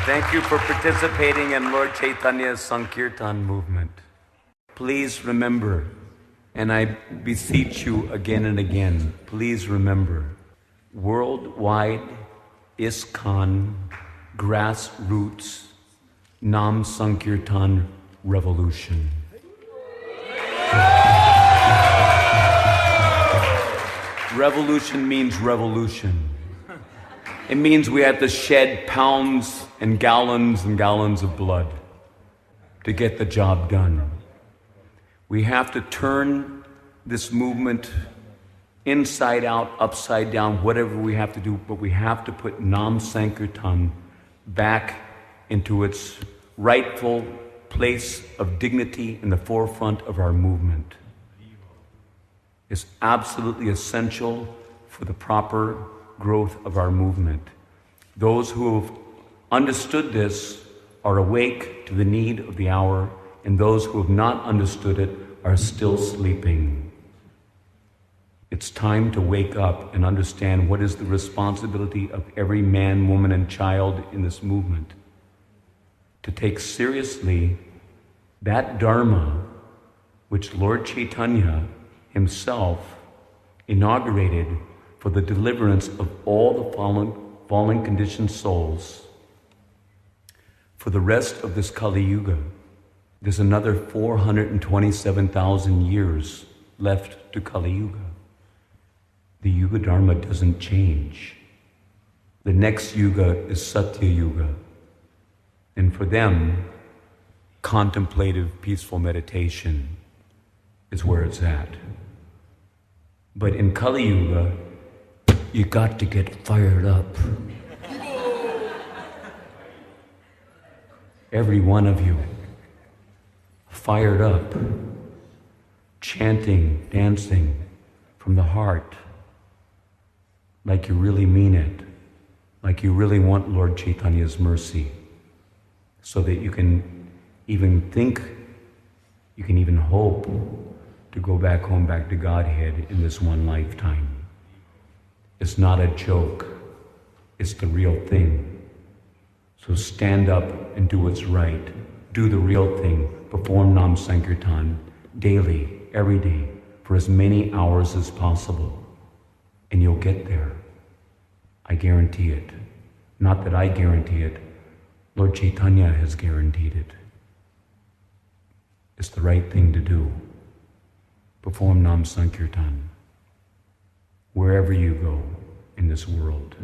Thank you for participating in Lord Chaitanya's Sankirtan movement. Please remember, and I beseech you again and again, please remember, worldwide ISKCON grassroots Nam Sankirtan revolution. Revolution means revolution. It means we have to shed pounds and gallons of blood to get the job done. We have to turn this movement inside out, upside down, whatever we have to do, but we have to put Nam Sankirtan back into its rightful place of dignity in the forefront of our movement. It's absolutely essential for the proper growth of our movement. Those who have understood this are awake to the need of the hour, and those who have not understood it are still sleeping. It's time to wake up and understand what is the responsibility of every man, woman, and child in this movement. To take seriously that Dharma which Lord Chaitanya himself inaugurated for the deliverance of all the fallen conditioned souls. For the rest of this Kali Yuga, there's another 427,000 years left to Kali Yuga. The Yuga Dharma doesn't change. The next Yuga is Satya Yuga. And for them, contemplative, peaceful meditation is where it's at. But in Kali Yuga, you got to get fired up. Every one of you, fired up, chanting, dancing from the heart, like you really mean it, like you really want Lord Chaitanya's mercy, so that you can even think, you can even hope to go back home, back to Godhead in this one lifetime. It's not a joke, it's the real thing. So stand up and do what's right. Do the real thing. Perform Nam Sankirtan daily, every day, for as many hours as possible. And you'll get there. I guarantee it. Not that I guarantee it. Lord Chaitanya has guaranteed it. It's the right thing to do. Perform Nam Sankirtan wherever you go in this world,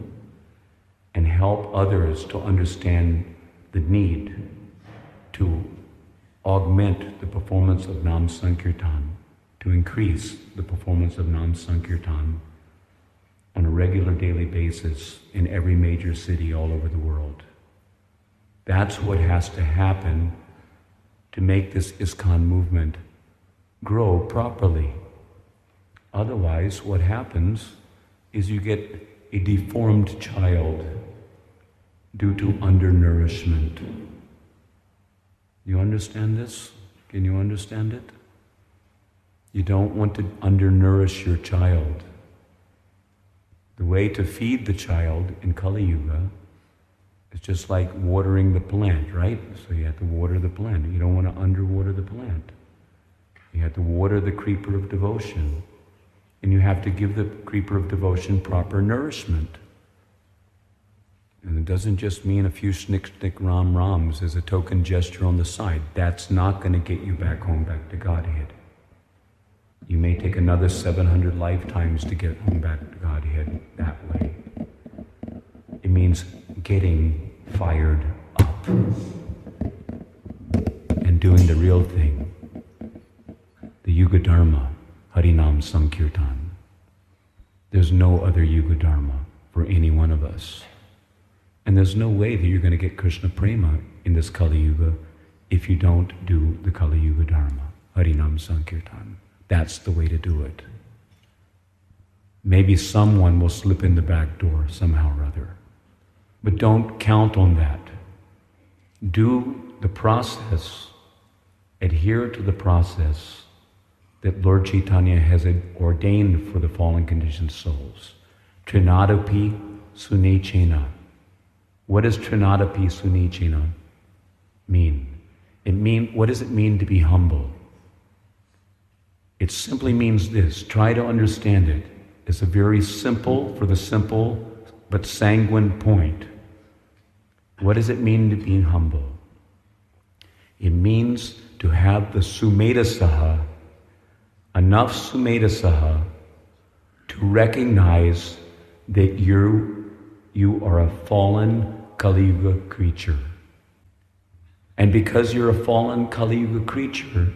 and help others to understand the need to augment the performance of Nam Sankirtan, to increase the performance of Nam Sankirtan on a regular daily basis in every major city all over the world. That's what has to happen to make this ISKCON movement grow properly. Otherwise, what happens is you get a deformed child due to undernourishment. You understand this? Can you understand it? You don't want to undernourish your child. The way to feed the child in Kali Yuga is just like watering the plant, right? So you have to water the plant. You don't want to underwater the plant. You have to water the creeper of devotion. And you have to give the creeper of devotion proper nourishment. And it doesn't just mean a few snick ram rams as a token gesture on the side. That's not going to get you back home, back to Godhead. You may take another 700 lifetimes to get home back to Godhead that way. It means getting fired up and doing the real thing. The Yuga Dharma, Harinam Sankirtan. There's no other Yuga Dharma for any one of us. And there's no way that you're going to get Krishna Prema in this Kali Yuga if you don't do the Kali Yuga Dharma, Harinam Sankirtan. That's the way to do it. Maybe someone will slip in the back door somehow or other. But don't count on that. Do the process, adhere to the process that Lord Chaitanya has ordained for the fallen conditioned souls. Trinadapi sunechena. What does Trinadapi Sunichina mean? What does it mean to be humble? It simply means this. Try to understand it. It's a very simple, for the simple, but sanguine point. What does it mean to be humble? It means to have the sumedhasaha, enough sumedhasaha, to recognize that you are a fallen Kali Yuga creature. And because you're a fallen Kali Yuga creature,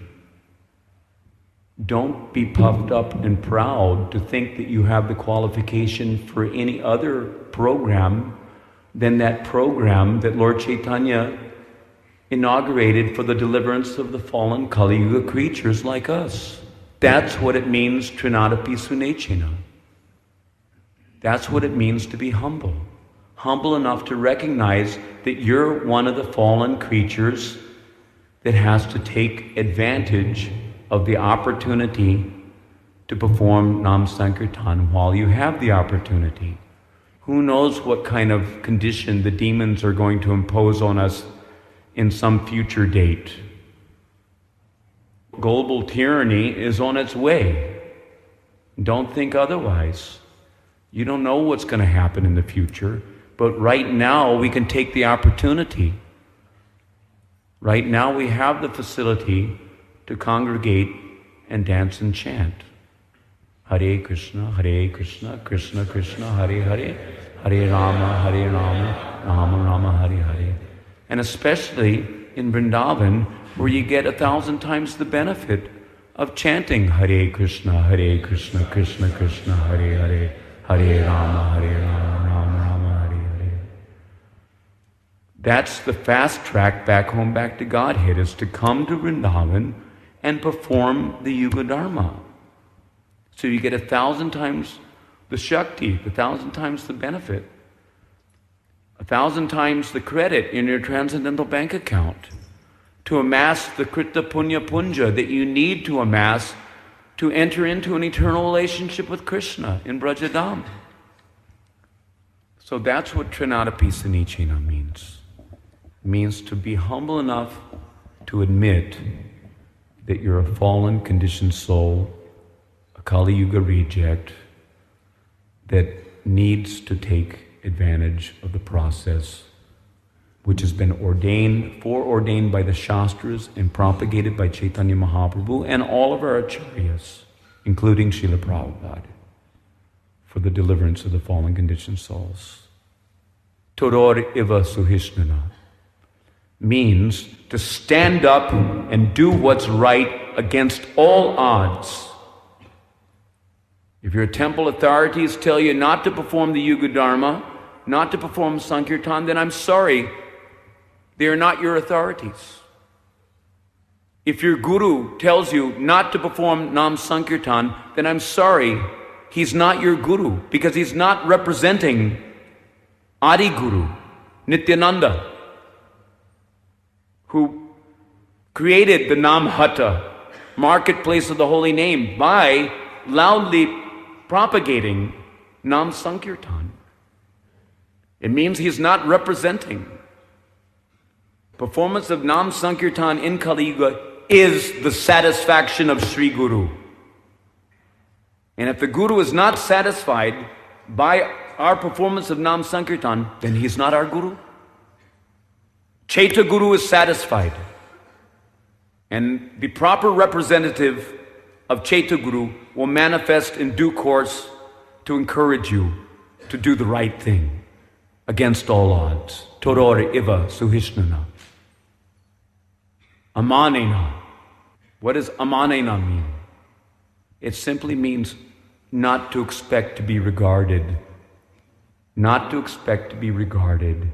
don't be puffed up and proud to think that you have the qualification for any other program than that program that Lord Chaitanya inaugurated for the deliverance of the fallen Kali Yuga creatures like us. That's what it means, Trinadapi Sunechina. That's what it means to be humble. Humble enough to recognize that you're one of the fallen creatures that has to take advantage of the opportunity to perform Nam Sankirtan while you have the opportunity. Who knows what kind of condition the demons are going to impose on us in some future date. Global tyranny is on its way. Don't think otherwise. You don't know what's going to happen in the future, but right now we can take the opportunity. Right now we have the facility to congregate and dance and chant. Hare Krishna, Krishna Krishna, Hare Hare, Hare Rama, Rama Rama, Hare Hare. And especially in Vrindavan, where you get 1,000 times the benefit of chanting Hare Krishna, Krishna Krishna, Hare Hare, Hare Rama, Rama Rama, Hare Hare. That's the fast track back home, back to Godhead, is to come to Vrindavan and perform the Yuga Dharma. So you get 1,000 times the Shakti, 1,000 times the benefit, 1,000 times the credit in your transcendental bank account to amass the Krita Punya Punja that you need to amass to enter into an eternal relationship with Krishna in Brajadam. So that's what Trinadapi Sanichina means. It means to be humble enough to admit that you're a fallen, conditioned soul, a Kali Yuga reject that needs to take advantage of the process which has been foreordained by the Shastras and propagated by Chaitanya Mahaprabhu and all of our acharyas, including Srila Prabhupada, for the deliverance of the fallen conditioned souls. Todor iva suhishnana means to stand up and do what's right against all odds. If your temple authorities tell you not to perform the Yuga Dharma, not to perform Sankirtan, then I'm sorry, they are not your authorities. If your guru tells you not to perform Nam Sankirtan, then I'm sorry, he's not your guru, because he's not representing Adi Guru, Nityananda, who created the Nam Hatta, marketplace of the holy name, by loudly propagating Nam Sankirtan. It means he's not representing. Performance of Nam Sankirtan in Kali Yuga is the satisfaction of Sri Guru. And if the Guru is not satisfied by our performance of Nam Sankirtan, then he's not our Guru. Chaita Guru is satisfied. And the proper representative of Chaita Guru will manifest in due course to encourage you to do the right thing against all odds. Todor iva suhishnana. Amanena. What does amanena mean? It simply means not to expect to be regarded. Not to expect to be regarded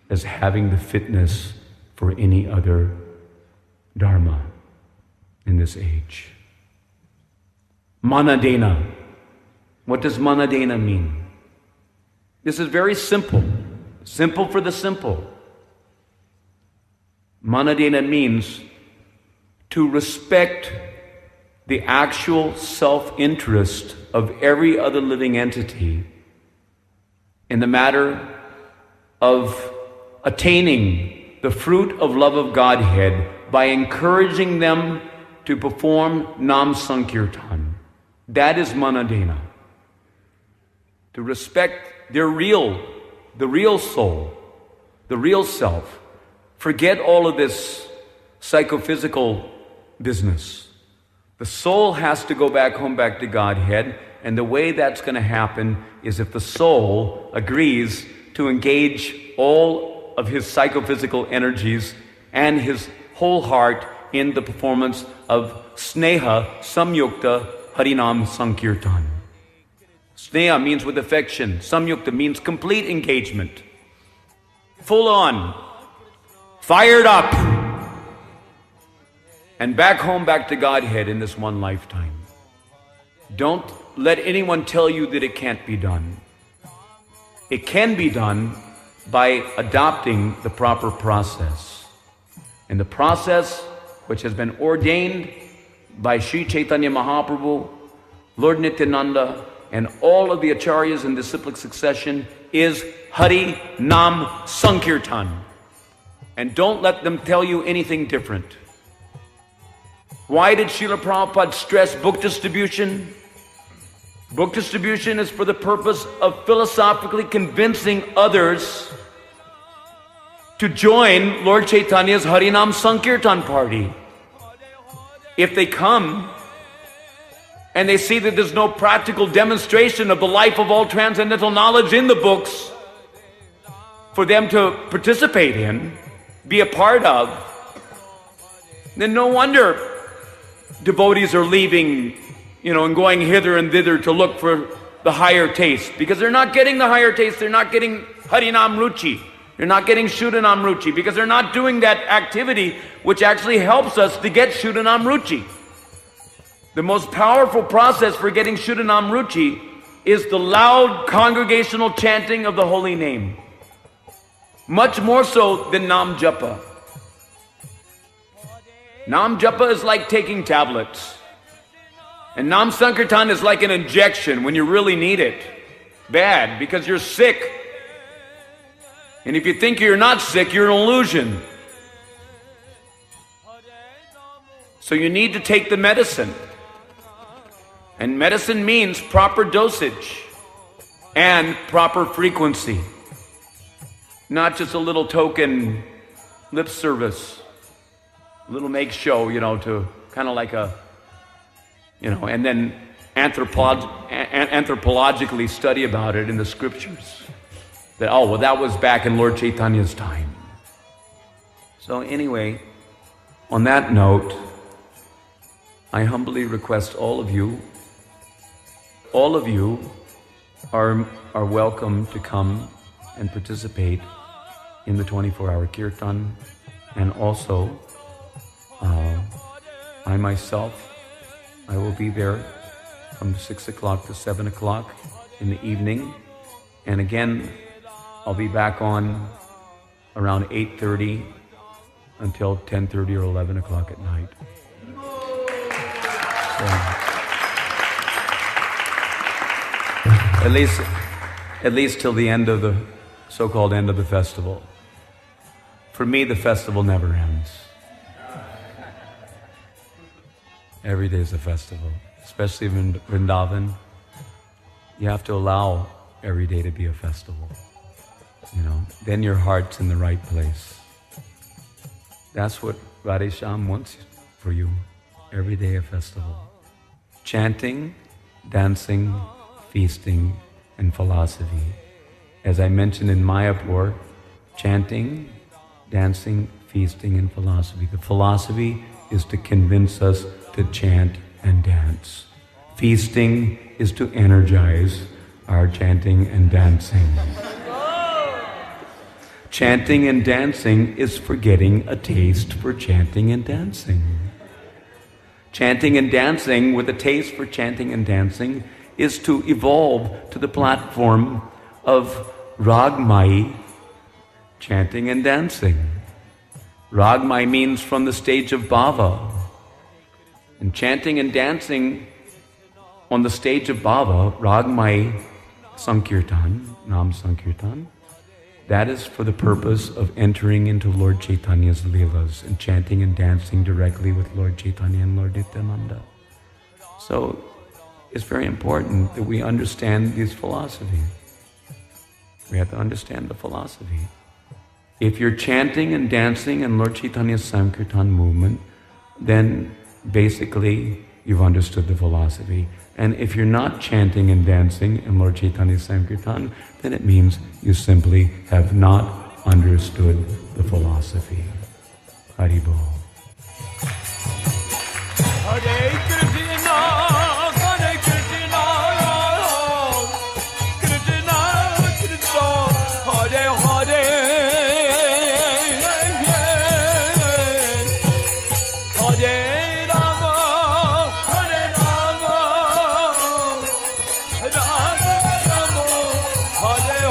as having the fitness for any other dharma in this age. Manadena. What does manadena mean? This is very simple. Simple for the simple. Manadena means to respect the actual self-interest of every other living entity in the matter of attaining the fruit of love of Godhead by encouraging them to perform Nam Sankirtan. That is Manadena. To respect the real soul, the real self. Forget all of this psychophysical business. The soul has to go back home, back to Godhead, and the way that's going to happen is if the soul agrees to engage all of his psychophysical energies and his whole heart in the performance of Sneha Samyukta Harinam Sankirtan. Sneha means with affection. Samyukta means complete engagement. Full on. Fired up. And back home, back to Godhead in this one lifetime. Don't let anyone tell you that it can't be done. It can be done by adopting the proper process. And the process which has been ordained by Sri Chaitanya Mahaprabhu, Lord Nityananda, and all of the acharyas in disciplic succession is Hari Nam Sankirtan. And don't let them tell you anything different. Why did Srila Prabhupada stress book distribution? Book distribution is for the purpose of philosophically convincing others to join Lord Chaitanya's Harinam Sankirtan party. If they come and they see that there's no practical demonstration of the life of all transcendental knowledge in the books for them to participate in, be a part of, then no wonder devotees are leaving, and going hither and thither to look for the higher taste. Because they're not getting the higher taste, they're not getting Harinam Ruchi. They're not getting Shuddhanam Ruchi because they're not doing that activity which actually helps us to get Shuddhanam Ruchi. The most powerful process for getting Shuddhanam Ruchi is the loud congregational chanting of the holy name. Much more so than Nam Japa. Nam Japa is like taking tablets. And Nam Sankirtan is like an injection when you really need it. Bad, because you're sick. And if you think you're not sick, you're an illusion. So you need to take the medicine. And medicine means proper dosage and proper frequency. Not just a little token lip service, a little make show, to kind of like a, and then anthropologically study about it in the scriptures. That was back in Lord Chaitanya's time. So anyway, on that note, I humbly request all of you are welcome to come and participate in the 24-hour Kirtan. And also, I myself, I will be there from 6 o'clock to 7 o'clock in the evening. And again, I'll be back on around 8:30 until 10:30 or 11 o'clock at night. So, at least till the end of the so-called end of the festival. For me, the festival never ends. Every day is a festival, especially in Vrindavan. You have to allow every day to be a festival. Then your heart's in the right place. That's what Radhesham wants for you. Every day a festival. Chanting, dancing, feasting, and philosophy. As I mentioned in Mayapur, chanting, dancing, feasting, and philosophy. The philosophy is to convince us to chant and dance. Feasting is to energize our chanting and dancing. Chanting and dancing is for getting a taste for chanting and dancing. Chanting and dancing with a taste for chanting and dancing is to evolve to the platform of Ragmai, chanting and dancing. Ragmai means from the stage of Bhava. And chanting and dancing on the stage of Bhava, Ragmai Sankirtan, Nam Sankirtan, That is for the purpose of entering into Lord Chaitanya's Leelas and chanting and dancing directly with Lord Chaitanya and Lord Nityananda. So it's very important that we understand these philosophies. We have to understand the philosophy. If you're chanting and dancing in Lord Chaitanya's Sankirtan movement, then basically you've understood the philosophy. And if you're not chanting and dancing in Lord Chaitanya's Sankirtan, then it means you simply have not understood the philosophy. Haribol. Hare Krishna, Hare Krishna, Krishna Krishna, Hare Hare, Hare Rama, Hare Rama, Rama Rama, Hare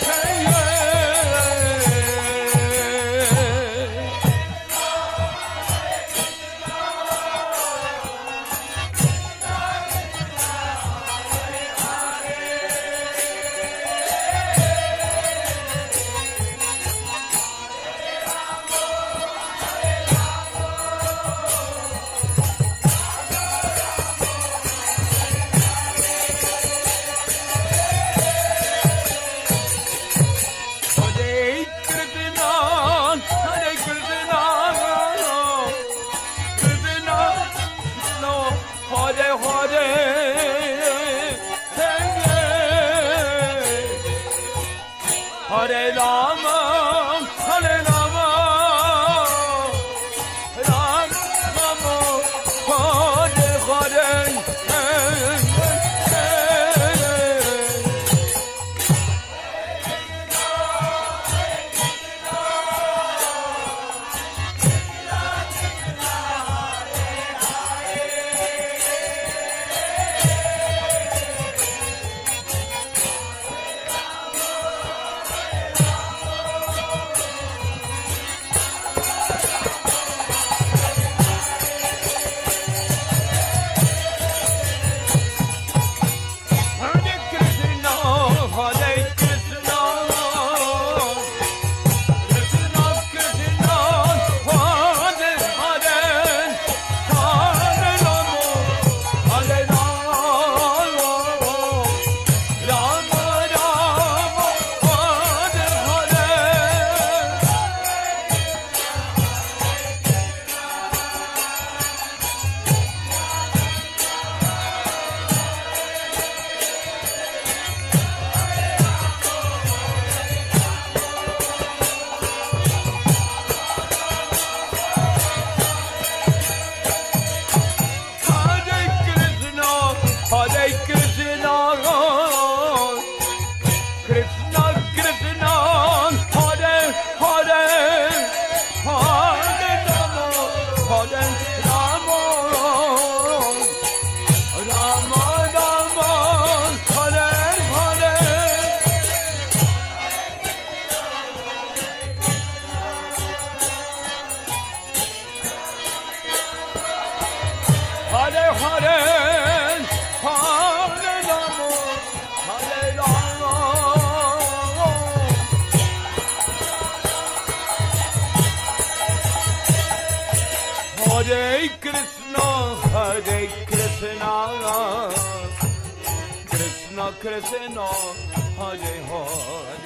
Hare. Hare Rama, Hare Rama, Rama Rama, Hare Hare. Hare Krishna, Hare Krishna, Krishna Krishna, Hare Hare.